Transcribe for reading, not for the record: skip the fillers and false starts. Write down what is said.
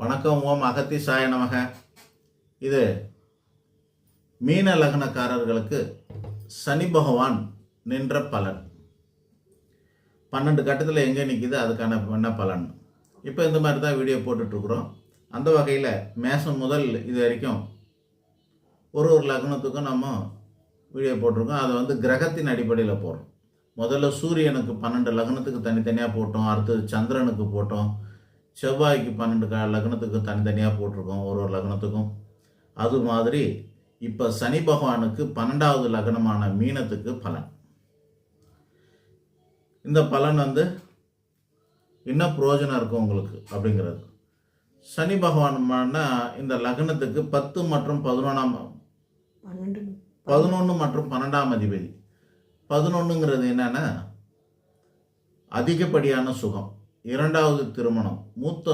வணக்கம். ஓம் அகத்திசாய நமக. இது மீன லக்னக்காரர்களுக்கு சனி பகவான் நின்ற பலன். 12 கட்டத்தில் எங்கே நிற்கிது, அதுக்கான என்ன பலன். இப்போ இந்த மாதிரி தான் வீடியோ போட்டுட்ருக்குறோம். அந்த வகையில் மேசம் முதல் இது வரைக்கும் ஒரு லக்னத்துக்கும் நம்ம வீடியோ போட்டிருக்கோம். அதை கிரகத்தின் அடிப்படையில் போடுறோம். முதல்ல சூரியனுக்கு 12 லக்னத்துக்கு தனித்தனியாக போட்டோம். அடுத்தது சந்திரனுக்கு போட்டோம். செவ்வாய்க்கு 12 லக்னத்துக்கு தனித்தனியாக போட்டிருக்கோம், ஒரு லக்னத்துக்கும். அது மாதிரி இப்போ சனி பகவானுக்கு 12வது லக்னமான மீனத்துக்கு பலன். இந்த பலன் என்ன பிரயோஜனம் இருக்கும் உங்களுக்கு அப்படிங்கிறது. சனி பகவான் இந்த லக்னத்துக்கு 10 மற்றும் 11 மற்றும் 12ஆம் அதிபதி. 11ங்கிறது என்னன்னா அதிகப்படியான சுகம், 2வது திருமணம், மூத்த